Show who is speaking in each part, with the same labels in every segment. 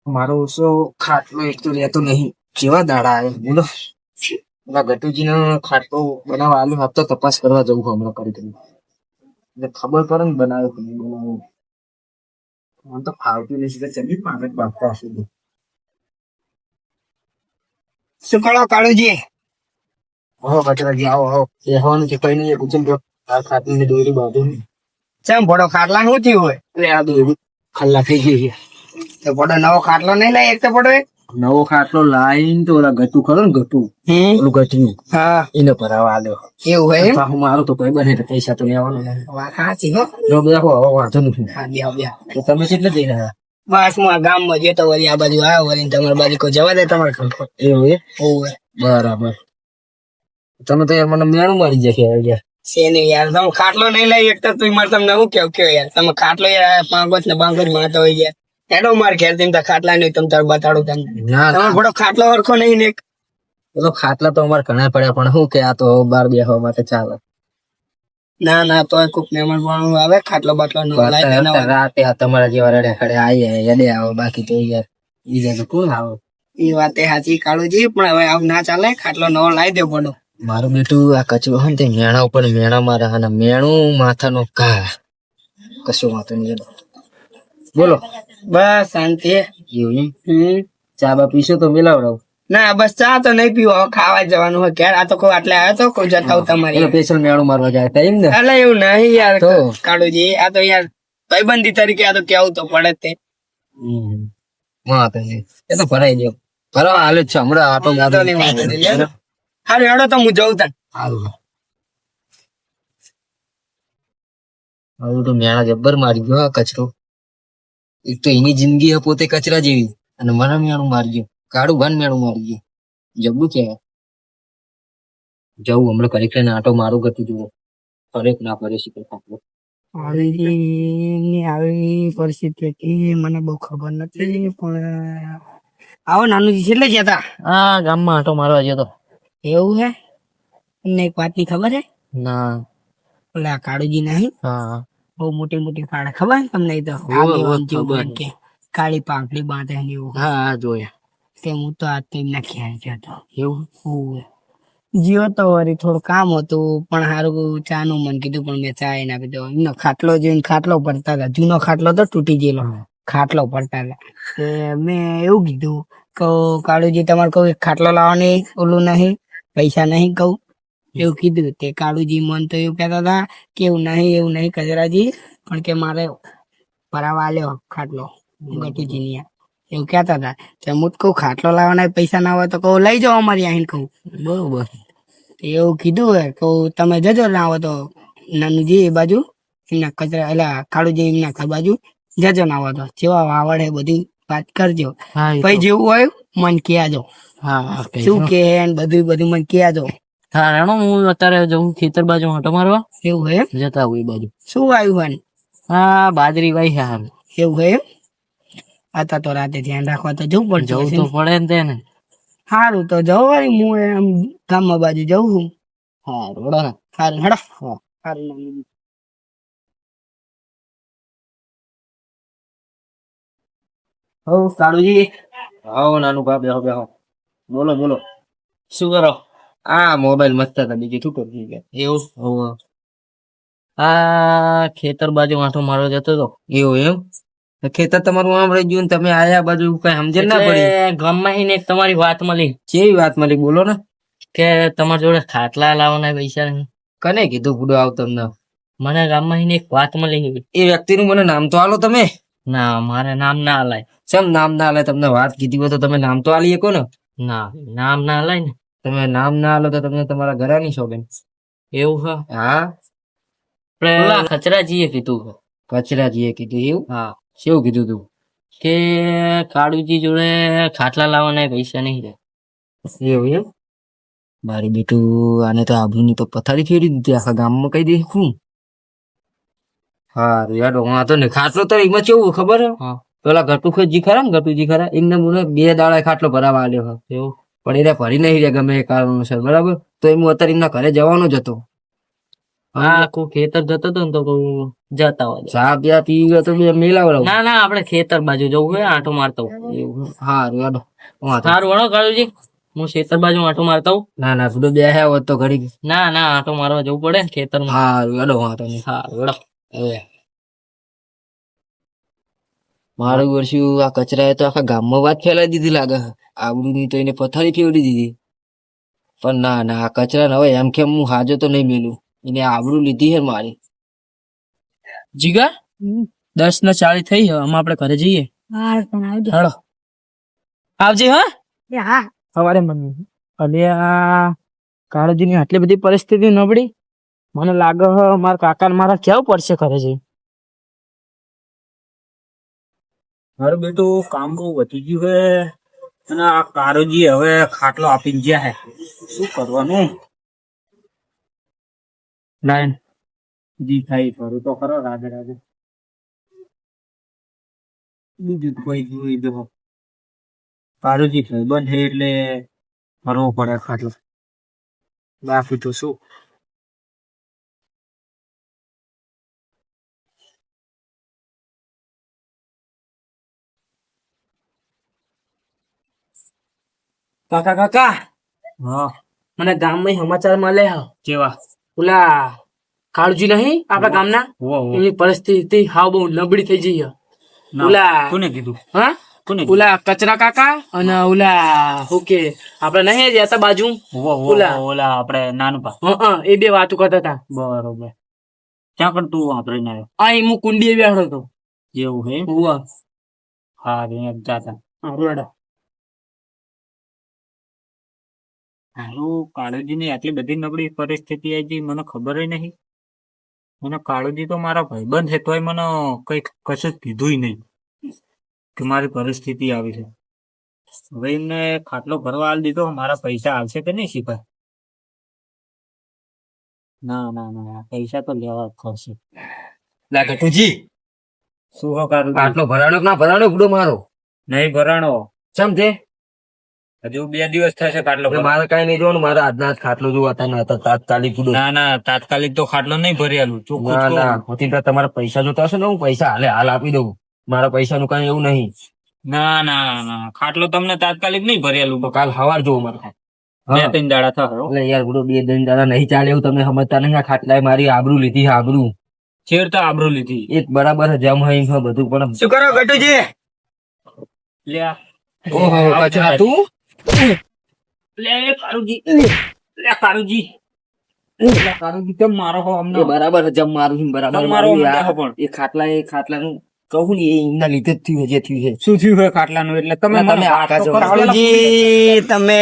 Speaker 1: મારો ઓછો ખાટલો એક તો રહેતો નહીં. કેવા દાડા આવે બોલો. પેલા ગટુજી નો ખાટલો બનાવવા આલુ આપતો તપાસ કરવા જવું હમણાં કરી એટલે ખબર પડે ને બનાવ્યો કે નહીં બનાવ્યો. મને તો ફાવતું નથી કે ચલી પામે બાપા સુધી.
Speaker 2: શું કરો કાળુજી?
Speaker 1: હો બચરાજી આવો આવો બેહવાનું છે કઈ નહીં પૂછે જો આ ખાટલી ની દોરી બાંધો
Speaker 2: ચમ ભડો ખાટલા શું થયું હોય?
Speaker 1: એટલે આ દોરી ખલ્લા થઈ ગઈ છે.
Speaker 2: તો ભડો નવો ખાટલો નહીં લાય એક તો ભડો
Speaker 1: નવો ખાટલો લાઈન તો ઓલા ગટુ ખરો ને ગટુ ઓલું ગઠિયું
Speaker 2: હા
Speaker 1: એને ભરાવા આલ્યો.
Speaker 2: એવું હોય એમ?
Speaker 1: હું મારું તો કઈ બને તો પૈસા તો લેવાનો નહીં.
Speaker 2: વાત સાચી હો.
Speaker 1: જો બધા હવે વાંધો નથી.
Speaker 2: હા બેહો બેહો.
Speaker 1: તો તમે કેટલે જઈ રહ્યા?
Speaker 2: બસ હું આ ગામમાં જતો વળી આ બાજુ આવ્યો વળી તમારી બાજુ કોઈ જવા દે તમારે ખબર.
Speaker 1: એવું એ
Speaker 2: ઓવે
Speaker 1: બરાબર. તમે તો યાર મને મેણું મારી જશે યાર.
Speaker 2: શેને યાર તમે ખાટલો નહીં લઈ એક તો તું મારે તમને શું કેવું કયો યાર તમે ખાટલો યાર પાંગોચ ને બાંગોચ મારતો હોય યાર હેડો માર ઘેર તેમ ખાટલા નહીં તમે તાર બતાડું તમને.
Speaker 1: ના
Speaker 2: તમારે ભડો ખાટલો હરખો નહીં ને
Speaker 1: પેલો ખાટલા તો અમારે ઘણા પડ્યા પણ શું કે આ તો બાર બેહવા માટે ચાલે.
Speaker 2: ના ના તો કોક મહેમાન પણ આવે ખાટલો બાટલો નો લાય
Speaker 1: રાતે આ તમારા જેવા રડે ખડે આવી યડે આવો બાકી તો યાર બીજા તો કોણ આવો.
Speaker 2: એ વાત એ સાચી કાળુજી પણ હવે આવું ના ચાલે ખાટલો નવો લાવી દો પડો.
Speaker 1: મારું બેટું આ કચરો હોય ને તે મેણા ઉપર મેણા મારે અને મેણું માથાનો કા કશું વાંધો નહીં. બોલો
Speaker 2: બસ શાંતિ.
Speaker 1: એવું એમ? ચા બા પીશો તો મિલાવડાવ.
Speaker 2: ના બસ ચા તો નહીં પીવો હવે ખાવા જવાનું હોય ક્યારે આ તો કોઈ આટલે આવ્યો તો કોઈ જતા હું તમારી
Speaker 1: સ્પેશિયલ મેણું મારવા જાય હતા એમ ને?
Speaker 2: એટલે એવું નહીં યાર
Speaker 1: તો?
Speaker 2: કાળુજી આ તો યાર ભાઈબંધી તરીકે આ તો કેવું તો પડે જ તે.
Speaker 1: વાંધો નહીં એ તો ભરાઈ દો ભરાવા હાલ જ છે હમણાં આટો
Speaker 2: વાંધો નહીં, વાંધો નહીં. લે. હારું હેડો તો હું જઉં તને.
Speaker 1: સારું આવું તો મેણા જબ્બર મારી ગયો આ કચરો. એક તો એની જિંદગી પોતે કચરા જેવી અને મને મેણું મારી ગયો કાળું ભાન મેણું મારી ગયું જબ્બું કહેવાય. જવું હમણાં કરી લઈને આટો મારું ગતું જુઓ ફરેક ના ફરે શીખે ખાટલો.
Speaker 2: આવી પરિસ્થિતિ હતી મને બહુ ખબર નથી પણ આવો નાનુજી છેલ્લે જ હતા.
Speaker 1: આ ગામમાં આટો મારવા ગયો તો.
Speaker 2: એવું હે તમને એક વાતની ખબર હે
Speaker 1: ના
Speaker 2: ઓલા કાળુજી નહીં
Speaker 1: હા
Speaker 2: બહુ મોટી મોટી ફાડા ખબર ને તમને? એ તો આગેવાન જેવું કે કાળી પાંખડી બાંધે ને એવું.
Speaker 1: હા જોયા
Speaker 2: તે હું તો આ તેમના ખ્યાલ ગયો હતો.
Speaker 1: એવું
Speaker 2: હોવે. જીવો તો વળી થોડું કામ હતું પણ સારું ચા નું મન કીધું પણ મેં ચા ના પીધો. એમનો ખાટલો જોઈને ખાટલો પડતા હતા જૂનો ખાટલો તો તૂટી ગયેલો ખાટલો પડતા હતા. મેં એવું કીધું કે કાળુજી તમારે કહું ખાટલો લાવવાની ઓલું નહીં પૈસા નહીં કહું એવું કીધું. તે કાળુજી મન તો એવું કહેતા હતા કે એવું નહીં કચરાજી પણ કે મારે ભરાવા આલ્યો ખાટલો ગટુજી ની એવું કહેતા હતા. તો હું જ કહું ખાટલો લાવવાના પૈસા ના હોય તો કહું લઈ જાઓ અમારી અહીં કહું.
Speaker 1: બરોબર
Speaker 2: એવું કીધું હે કહું તમે જજો ના હોય તો નાનુજી એ બાજુ એમના કચરા એલા કાળુજી એમના ઘર બાજુ જજો ના હોય તો જેવા વાવડ હે બધી વાત કરજો. પછી જેવું હોય મન કહેજો શું કે બધું મને કહેજો.
Speaker 1: હા રાણો હું અત્યારે જઉં ખેતર બાજુ આંટો મારવા.
Speaker 2: એવું હે
Speaker 1: જતા હોય એ બાજુ.
Speaker 2: શું આવ્યું હોય
Speaker 1: હા બાજરી વાઈ છે હાલ.
Speaker 2: એવું હે आता તો રાતે ધ્યાન રાખવા તો જવું પડશે.
Speaker 1: જવું તો પડે ને તેને.
Speaker 2: સારું તો જવું વાળી હું એમ ગામમાં બાજુ જઉં છું.
Speaker 1: હા રોડો ને
Speaker 2: સારું હેડો સારું.
Speaker 1: હો કાળુજી આવો નાનું બા બેહો બેહો. બોલો બોલો શું કરો? આ મોબાઈલ મસ્ત હતા બીજી શું કરું એવું હોવે. આ ખેતર બાજુ આંટો મારવા જતો હતો. એવું એમ? ખેતર તમારું આમ રહી ગયું તમે આયા બાજુ કઈ સમજે ના પડી. ગામમાં એક તમારી વાત મળી. કેવી વાત મળી બોલો ને? કે તમારી જોડે ખાટલા લાવવાના પૈસા નહીં. કને કીધું બુડો આવ તમને? મને ગામમાં એક વાત મળી. એ વ્યક્તિનું મને નામ તો આલો તમે. ના મારે નામ ના આલાય. કેમ નામ ના આલાય? તમને વાત કીધી હોય તો તમે નામ તો આલી શકો ને. ના નામ ના આલાય ને. તમે નામ ના આલો તો તમને તમારા ઘરાની શોભે. એવું છે? હા કચરાજીએ કીધું. કચરાજીએ કીધું એવું? હા શું કીધું તું? કે કાળુજી જોડે ખાટલા લાવવાના પૈસા નહીં રહે. એવું એમ? મારી બેટું આને તો આબરૂની તો પથારી ફેરી દીધી આખા ગામમાં કહી દે શું. હા યાર વાંધો ને ખાટલો તો એમાં કેવું ખબર હે પેલા ગટુજી ખરા ને ગટુજી ખરા એમને મને 2 દાડા ખાટલો ભરાવા આલ્યો એવું પણ એ ભરી નહીં રહ્યા ગમે એ કારણોસર બરાબર તો હું અત્યારે એમના ઘરે જવાનો જ હતો. હા કોઈ ખેતર જતો હતો ને તો કહું જતા હોય ચા બ્યા પી ગયો તો મેલાવ ના ના આપણે ખેતર બાજુ જવું હોય આંટો મારતો સારું હેડો સારું વળો કાળુજી હું ખેતર બાજુ આંટો મારતો હોઉં. ના ના તું બે હોત તો ઘડી ના ના આંટો મારવા જવું પડે ને ખેતરમાં. સારું હેડો વાંધો નહીં. સારું હેડો. હવે મારું વર્ષું આ કચરાએ તો આખા ગામમાં વાત ફેલાઈ દીધી લાગે. આવડું તો એને પથારી ફેવડી દીધી. પણ ના ના આ કચરા હવે એમ કેમ હું હાજો તો નહીં મેલું. એને આવડું લીધી હે મારી.
Speaker 2: જીગા 10:40 થઈ હવે આપણે ઘરે જઈએ. હેડો આવજે. હા સવારે મમ્મી અને આ કાળજીની આટલી બધી પરિસ્થિતિ નબળી મને લાગે મારા કાકા મારા કેવું પડશે ઘરે જઈ.
Speaker 3: મારું બેટું કામ બહુ વધી ગયું હે અને આ કારોજી હવે ખાટલો આપીને ગયા હે. શું કરવાનું? લાઈન જી થાય ફરું તો ખરો રાગે રાગે. બીજું કોઈ જોઈ દો. કારોજી ભાઈ બંધ છે એટલે ફરવો પડે ખાટલો. બાકી તો શું.
Speaker 2: કાકા કાકા
Speaker 3: હા
Speaker 2: મને ગામમાં સમાચાર મળે
Speaker 3: કેવા?
Speaker 2: ઓલા કાળજી નહીં આપણા ગામના એની પરિસ્થિતિ હાવ બહુ નબળી થઈ જઈ. ઓલા
Speaker 3: કોને કીધું?
Speaker 2: હા ઓલા કચરા કાકા અને ઓલા શું કે આપડે નહીં રહેતા બાજુ
Speaker 3: ઓલા આપડે નાનું પા.
Speaker 2: એ બે વાતો કરતા હતા.
Speaker 3: બરોબર. ક્યાં પણ તું વાપરીને આવ્યો?
Speaker 2: અહીં હું કુંડી બેઠો હતો.
Speaker 3: એવું હે? હા જાતા હારું. કાળુજી ની આટલી બધી નબળી પરિસ્થિતિ આવી ગઈ મને ખબર નહીં. મને કાળુજી તો મારા ભાઈબંધ છે તોય મને કઈ કશું જ કીધું નહીં કે મારી પરિસ્થિતિ આવી છે. હવે એમને ખાટલો ભરવા આલી દીધો. મારા પૈસા આવશે કે નહીં સિપાઈ? ના ના ના પૈસા તો લેવા જ પડશે.
Speaker 1: ગટુજી
Speaker 3: શું હો કાળુજી?
Speaker 1: ખાટલો ભરાણો ના ભરાણો ગુડો મારો
Speaker 3: નહીં ભરાણો.
Speaker 1: ચમ તે
Speaker 3: હજુ 2 દિવસ થશે ખાટલો ભરવા.
Speaker 1: મારે કઈ નહીં જોવાનું. મારા આજના ખાટલો જોવાતા નતા તાત્કાલિક ગુડો.
Speaker 3: ના ના તાત્કાલિક તો ખાટલો નહીં ભરી આલું. ચોખ્ખું જ
Speaker 1: ના
Speaker 3: કહું.
Speaker 1: હોતી તમારા પૈસા જોતા હશે ને હું પૈસા હાલ આપી દઉં. મારા પૈસા નું કઈ એવું નહીં.
Speaker 3: ના ના ના ખાટલો તમને તાત્કાલિક નહીં ભરી આલું.
Speaker 1: તો કાલ સવાર જોવો મારે.
Speaker 3: 2-3 દાડા થશે.
Speaker 1: એટલે યાર ગુડો 2 દાડા નહીં ચાલે એવું તમે સમજતા નહીં. આ ખાટલાએ મારી આબરૂ લીધી. આબરૂ
Speaker 3: છેડતા આબરૂ લીધી.
Speaker 1: એક બરાબર જમ હોય બધું પણ
Speaker 2: શું કરો ગટુજી?
Speaker 3: લ્યા
Speaker 1: ઓહો કચરા તું
Speaker 3: લે કારુજી. લે કારુજી. લે કારુજી કેમ મારો હો અમને?
Speaker 1: એ બરાબર જમ મારું છું બરાબર
Speaker 3: મારો
Speaker 1: મારું
Speaker 3: અમને
Speaker 1: યાર.
Speaker 3: હો પણ.
Speaker 1: એ ખાટલાનું કહું ને એ એમના લીધે જ થયું જે થયું છે.
Speaker 3: શું થયું હે ખાટલાનું? એટલે તમે
Speaker 1: તમે
Speaker 3: મને વાત
Speaker 1: આકા
Speaker 3: તો
Speaker 1: છો.
Speaker 3: કરો.
Speaker 2: કાળુજી તમે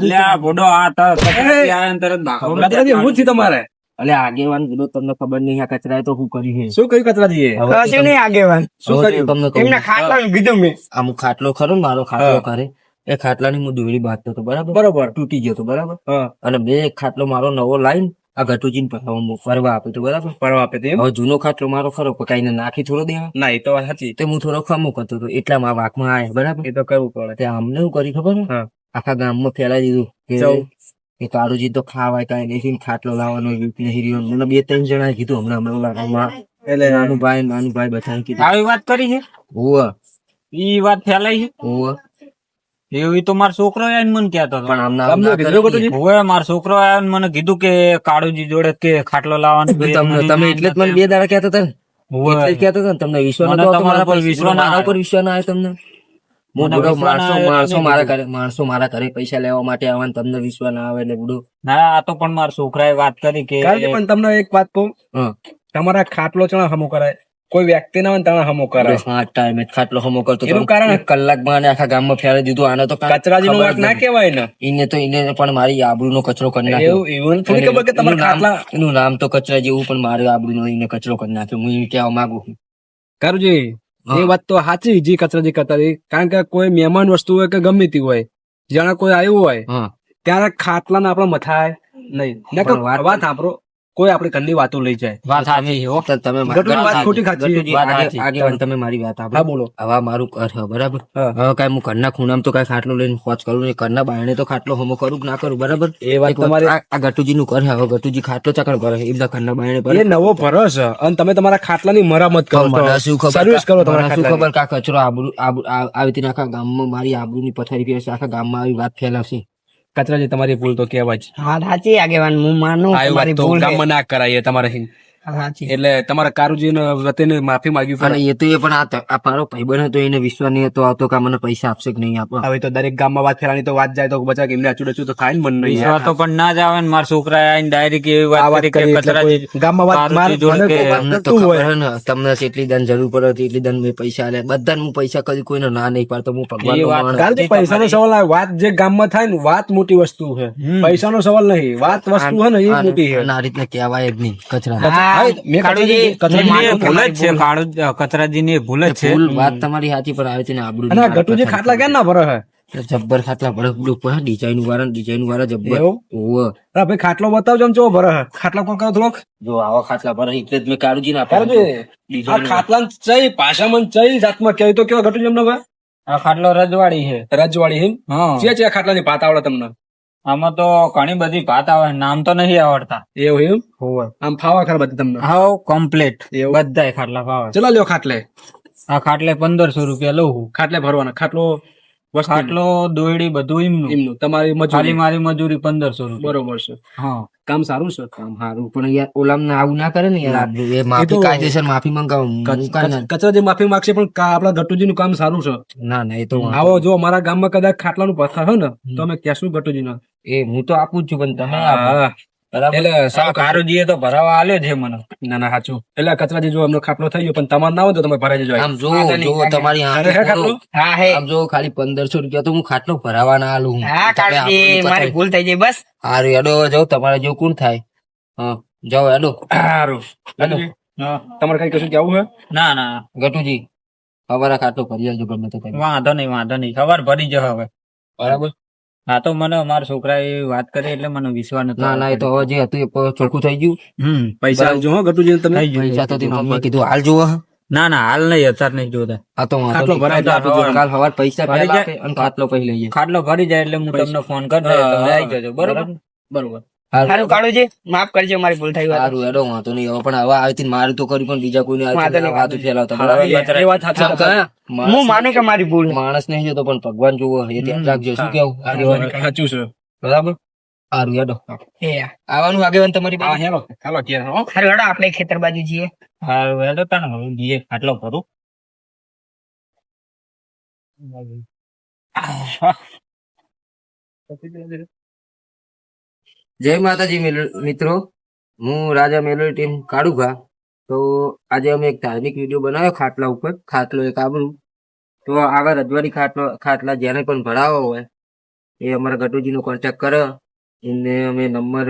Speaker 3: લે આ ભોડો આ તરત આયા ને તરત ભાગો.
Speaker 2: તમારે
Speaker 1: અલે આગેવાન ગુડો તમને ખબર નહીં આ કચરાએ તો શું કર્યું છે.
Speaker 2: શું કર્યું કચરાજીએ?
Speaker 1: હવે
Speaker 2: કશું નહીં આગેવાન.
Speaker 1: શું કર્યું તમને કહું.
Speaker 2: એમના ખાટલાનું કીધું મેં.
Speaker 1: અમુક ખાટલો ખરો ને મારો ખાટલો કરે એ ખાટલાની હું દોરી બાંધતો હતો બરાબર તૂટી ગયો હતો બરાબર. અને બે ખાટલો મારો નવો લાઈન આ ગટુજીને ફરવા આપ્યો હતો બરાબર.
Speaker 2: પરવા આપે તેમ?
Speaker 1: હવે જૂનો ખાટલો મારો ખરો કઈને નાખી થોડો દેવા.
Speaker 2: ના એ તો વાત સાચી.
Speaker 1: તે હું થોડો ખમો કરતો હતો એટલામાં વાકમાં આવ્યા બરાબર.
Speaker 2: એ તો કરવું પડે.
Speaker 1: તે અમને શું કરી ખબર છે?
Speaker 2: હા.
Speaker 1: આખા ગામમાં ફેલાઈ દીધું
Speaker 2: ચૌ.
Speaker 1: કે કાળુજી તો ખાવાય કઈ નહીં ખાટલો લાવવાનો નહીં રહ્યો. મને 2-3 જણાએ કીધું હમણાં ઓલા ગામમાં
Speaker 2: એટલે
Speaker 1: નાનું ભાઈ બધાને કીધું.
Speaker 3: આવી વાત કરી છે?
Speaker 1: હોવે
Speaker 3: ઈ વાત ફેલાઈ છે?
Speaker 1: હોવે
Speaker 3: એવી તો મારો છોકરો આવીને મને કહેતો હતો.
Speaker 1: પણ આમના
Speaker 2: તમને કીધું ગટુજી?
Speaker 3: હવે મારો છોકરો આવ્યો ને મને કીધું કે કાળુજી જોડે કે ખાટલો લાવવાનો.
Speaker 1: તમે એટલે જ મને 2 દાડા કહેતા હતા ને.
Speaker 3: હોવે.
Speaker 1: એટલે જ કહેતા હતા ને તમને વિશ્વાસ
Speaker 3: મને
Speaker 1: નતો આવતો
Speaker 3: તમારા
Speaker 1: મારા
Speaker 3: પર વિશ્વાસ ના
Speaker 1: મારા ઉપર વિશ્વાસ ના આવ્યો તમને. હું
Speaker 3: મને
Speaker 1: બુડો
Speaker 3: વિશ્વાસ ના આવ્યો
Speaker 1: માણસો
Speaker 3: એટલે
Speaker 1: મારા ઘરે મારા ઘરે પૈસા લેવા માટે આવે ને તમને વિશ્વાસ ના આવે એટલે બુડો.
Speaker 3: ના આ તો પણ મારા છોકરાએ વાત કરી કે
Speaker 2: પણ તમને એક વાત કહું.
Speaker 1: હા
Speaker 2: તમારા ખાટલો ચણા હમો કરાય કોઈ વ્યક્તિ ના હોય ને તમે હમો કરાય.
Speaker 1: હા ટાઈમે ખાટલો હમો કરતો
Speaker 2: એનું કારણ?
Speaker 1: 1 કલાકમાં આને આખા ગામમાં ફેલાઈ દીધું. આને તો કાંઈ
Speaker 2: કચરાજી નું
Speaker 1: ખબર
Speaker 2: વાત
Speaker 1: જ
Speaker 2: ના
Speaker 1: નથી.
Speaker 2: કેવાય ને.
Speaker 1: એને પણ મારી આબરૂનો કચરો કરી નાખ્યો.
Speaker 2: એવું થોડી ખબર કે તમારા ખાટલા
Speaker 1: એનું નામ તો કચરા જેવું પણ મારી આબરૂનો એને કચરો કરી નાખ્યો. હું એમ કહેવા માંગુ છું.
Speaker 2: કારુજી
Speaker 1: હા.
Speaker 2: એ વાત તો સાચી જી કચરાજી કરતા હતી. કારણ કે કોઈ મહેમાન વસ્તુ હોય કે ગમે તે હોય જાણે કોઈ આવ્યું હોય
Speaker 1: હા
Speaker 2: ત્યારે ખાટલા ને આપડે મથાય નહીં.
Speaker 1: પણ વાત
Speaker 2: વાત સાંભળો
Speaker 4: કોઈ આપણી ઘરની વાતો લઈ જાય.
Speaker 3: વાત સાચી છે, હો.
Speaker 1: તો તમે
Speaker 4: ગટુજી વાત ખોટી ખાચી.
Speaker 1: ગટુજી,
Speaker 3: વાત સાચી.
Speaker 1: આગેવાન તમે મારી વાત
Speaker 4: હા
Speaker 1: આપો.
Speaker 4: બોલો.
Speaker 1: હવે મારું ઘર છે બરાબર.
Speaker 4: હા.
Speaker 1: હવે કઈ હું ઘરના ખૂણામાં તો કઈ ખાટલો લઈને પહોંચ કરું નહીં. ઘરના બાયણે તો ખાટલો હમો કરું કે ના કરું બરાબર.
Speaker 4: એ વાત
Speaker 1: એક વખત
Speaker 4: તમારી.
Speaker 1: આ ગટુજી નું ઘર છે. હવે ગટુજી ખાટલો ચકડ ભરે એ બધા ઘરના બાયણે
Speaker 4: એ
Speaker 1: ભરે.
Speaker 4: નવો ભરસ છે અને તમે તમારા ખાટલાની મરામત કરો
Speaker 1: પણ મને શું ખબર
Speaker 4: સર્વિસ કરો તમારા
Speaker 1: મને શું
Speaker 4: ખાટલાની.
Speaker 1: ખબર કે આ કચરો આવી રીતે આખા ગામમાં મારી આબરૂની પથારી ફેરશે, આખા ગામમાં આવી વાત ફેલાવશે.
Speaker 4: કચરાજી તમારી ભૂલ તો કહેવાય જ.
Speaker 2: હા સાચી આગેવાન હું માનું
Speaker 4: આવી
Speaker 2: તમારી
Speaker 4: વાત તો
Speaker 2: ભૂલ છે.
Speaker 4: ગામમાં ના કરાય તમારે.
Speaker 2: સાચી
Speaker 4: એટલે તમારા કારુજીને વતીને માફી માંગવી
Speaker 1: અને
Speaker 4: પડે.
Speaker 1: એ તો એ પણ આ મારો ભાઈબંધ હતો એને વિશ્વાસ નહીં હતો આવતો કે આ મને પૈસા આપશે કે નહીં આપો.
Speaker 4: હવે તો દરેક ગામમાં વાત ફેલાની તો વાત જાય તો બચા કે એમને અચૂડચું તો થાય ને મન નહીં.
Speaker 3: વિશ્વાસ તો પણ ના જ આવે ને મારા છોકરા આવીને ડાયરેક્ટ એવી
Speaker 4: આ
Speaker 3: વાત
Speaker 4: વાત
Speaker 3: કરી કે
Speaker 4: કરી એટલે
Speaker 3: કચરાજી
Speaker 4: કોઈ ગામમાં વાત
Speaker 3: કારુજી
Speaker 4: માર-
Speaker 3: જોડે
Speaker 4: મને
Speaker 3: કે
Speaker 4: કોઈ વાત
Speaker 1: તમને તો
Speaker 4: કરતું
Speaker 1: ખબર
Speaker 4: હોય.
Speaker 1: હે ને તમને જેટલી દાન જરૂર પડે હતી એટલી દાન મેં પૈસા આલ્યા. બધાને હું પૈસા કદી કોઈને ના નહીં પાડતો. હું ભગવાનનો
Speaker 3: એ વાત
Speaker 1: માણસ.
Speaker 4: કારણ કે પૈસાનો સવાલ આવે. વાત જે ગામમાં થાય ને વાત મોટી વસ્તુ છે. પૈસાનો સવાલ નહીં, વાત વસ્તુ છે ને એ
Speaker 1: અને-
Speaker 4: મોટી છે.
Speaker 1: અને આ રીતના કહેવાય જ નહીં કચરા.
Speaker 4: હા, મેં
Speaker 2: કાળુજી,
Speaker 4: કચરાજી-
Speaker 3: એમની એ ભૂલ જ છે, કચરાજીની એ ભૂલ જ છે.
Speaker 1: ભૂલ વાત તમારી સાચી પણ આવી રીતે આબરૂ
Speaker 4: અને આ ગટુજી ખાટલા ક્યાં ના ભરે છે?
Speaker 1: જબ્બર ખાટલા ભડક ઉપર ડિઝાઇન વાળા જબ્બર.
Speaker 4: એવું?
Speaker 1: ઓવે.
Speaker 4: અરે ભાઈ ખાટલો બતાવજો આમ ચેવો ભરે છે. ખાટલા કોણ કરો થોડોક.
Speaker 1: જો આવા ખાટલા ભરે એટલે જ મેં કાળુજી ના
Speaker 4: કારુજી, આ ખાટલા ચઈ ભાષામાં ચઈ જાતમાં કહેવાય તો કેવા ગટુજી અમને ભાઈ?
Speaker 3: આ ખાટલો રજવાડી છે.
Speaker 4: રજવાડી એમ?
Speaker 3: હા,
Speaker 4: છે ખાટલાની ભાત આવડે તમને?
Speaker 3: આમાં તો ઘણી બધી ભાત આવે, નામ તો નહીં આવડતા.
Speaker 4: એવું એમ? આમ ફાવા ખરા બધી તમને?
Speaker 3: હાવ કમ્પ્લીટ
Speaker 4: એવું?
Speaker 3: બધાય ખાટલા ભાવે.
Speaker 4: ચલો લ્યો ખાટલે.
Speaker 3: આ ખાટલે 1500 રૂપિયા લઉં છું.
Speaker 4: ખાટલે ભરવાના. ખાટલો વસ્તુ
Speaker 3: ખાટલો દોયડી બધું એમનું.
Speaker 4: એમનું તમારી
Speaker 3: ખાલી
Speaker 4: મજૂરી.
Speaker 3: મારી મજૂરી 1500 રૂપિયા.
Speaker 4: બરોબર છે.
Speaker 3: હા,
Speaker 4: કામ સારું છે.
Speaker 1: કામ સારું પણ યાર ઓલામ આવું ના કરે ને યાર આબરૂ. એ
Speaker 4: એ
Speaker 1: માફી
Speaker 4: તો-
Speaker 1: કાયદેસર માફી મંગાવો. હું કાંઈ ના-
Speaker 4: કચરાજી માફી માંગશે પણ આપણા ગટુજી નું કામ સારું છે.
Speaker 1: ના ના એ તો વાંધો
Speaker 4: આવો જો અમારા ગામમાં કદાચ ખાટલાનું પથ્થર હોય ને તો અમે કહેશું ગટુજી ના.
Speaker 1: એ હું તો આપું જ છું પણ તમે આપો. બરાબર.
Speaker 4: એટલે સારું
Speaker 3: કારુજીએ તો ભરાવા આલ્યો છે મને.
Speaker 4: ના ના સાચું. એટલે કચરાજી જો અમને ખાટલો થઈ ગયો પણ તમારે ના હોય તો તમે ભરાઈ જજો.
Speaker 1: આમ જો તમારી
Speaker 4: અરે હે ખાટલો?
Speaker 2: હા હે
Speaker 1: આમ જો ખાલી 1500 રૂપિયા તો હું ખાટલો ભરાવા ના આલું હું.
Speaker 2: હા
Speaker 1: તમે
Speaker 2: કાળજી
Speaker 1: આપણી
Speaker 2: મારી
Speaker 1: પથારી-
Speaker 2: ભૂલ થઈ જાય બસ
Speaker 1: હારું હેડો હવે જાઓ તમારે જો કોણ થાય. હા જાઓ હેડો.
Speaker 4: સારું. ગટુજી,
Speaker 3: હા.
Speaker 4: તમારે કઈ કશું જવું છે?
Speaker 3: ના ના,
Speaker 1: ગટુજી અમારા ખાટલો ભરી આવજો ગમે તો તમે.
Speaker 3: વાંધો નહીં ખબર ભરી જશે હવે.
Speaker 1: બરાબર.
Speaker 3: હા, તો મને મારા છોકરાએ વાત કરી એટલે મને વિશ્વાસ નતો.
Speaker 1: ના ના એ તો હવે જે હતું એ ચોખ્ખું થઈ ગયું.
Speaker 4: પૈસા આપજો હો ગટુજી તમે.
Speaker 3: થઈ ગયું.
Speaker 1: પૈસા તો તે મમ્મીએ કીધું હાલ જોવો હે.
Speaker 3: ના ના, હાલ નહીં, અત્યારે નહીં જોતા.
Speaker 1: આ તો વાંધો
Speaker 4: ખાટલો
Speaker 1: નહીં.
Speaker 4: ભરાય તો
Speaker 1: આપી દો. કાલ સવાર પૈસા
Speaker 3: ભરાઈ
Speaker 1: પહેલા
Speaker 3: જાય.
Speaker 1: આપે અને ખાટલો પછી લઈએ.
Speaker 3: ખાટલો ભરી જાય એટલે હું તમને ફોન કરી દઈશ, તમે આવી જજો. બરોબર?
Speaker 4: બરોબર.
Speaker 2: સારું કાળુજી માફ કરજો મારી ભૂલ થઈ હોય
Speaker 1: સારું હેડો વાંધો નહીં. હવે પણ હવે આવી મારું તો કર્યું પણ બીજા કોઈને
Speaker 2: વાંધો નહીં,
Speaker 1: વાત ફેલાવતા
Speaker 3: હવે
Speaker 1: બરાબર?
Speaker 4: એ વાત સાચી છે.
Speaker 2: હું માનું કે મારી ભૂલ
Speaker 1: માણસ નહીં જોતો પણ ભગવાન જોવો એ ધ્યાન રાખજો. શું કેવું આગેવાન?
Speaker 4: સાચું છે.
Speaker 1: બરાબર. સારું હેડો
Speaker 2: હે
Speaker 1: આવવાનું આગેવાન તમારી
Speaker 4: હા
Speaker 1: પાસે.
Speaker 4: હેલો હાલો ઘેર હો.
Speaker 2: સારું હેડો આપણે ખેતર બાજુ જઈએ
Speaker 3: હા, હેડો તાણ હવે જઈએ, ખાટલો ભરું.
Speaker 1: જય માતાજી મિત્રો, હું રાજા મેલોડી ટીમ કાળુભા. તો આજે અમે એક ધાર્મિક વિડીયો બનાવ્યો ખાટલા ઉપર. ખાટલો એક આબરું. તો આવા રજવાડી ખાટલા જેને પણ ભરાવો હોય એ અમારા ગટુજીનો કોન્ટેક્ટ કરે. એમને અમે નંબર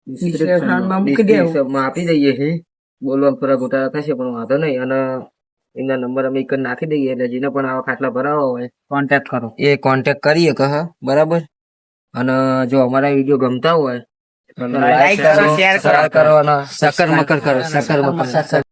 Speaker 2: description-માં મૂકી દેવું.
Speaker 1: description-માં આપી દઈએ છીએ. બોલવા થોડા ગોટાળા થશે પણ વાંધો નહીં. અને એમના નંબર અમે એક જ નાખી દઈએ એટલે જેને પણ આવા ખાટલા ભરાવા હોય
Speaker 3: કોન્ટેક્ટ કરો.
Speaker 1: એ કોન્ટેક્ટ કરીએ કહે બરાબર. અને જો અમારા વિડીયો ગમતા હોય
Speaker 2: Like કરો, share કરો.
Speaker 1: કરવાના સકર મકર કરો. સકર મકર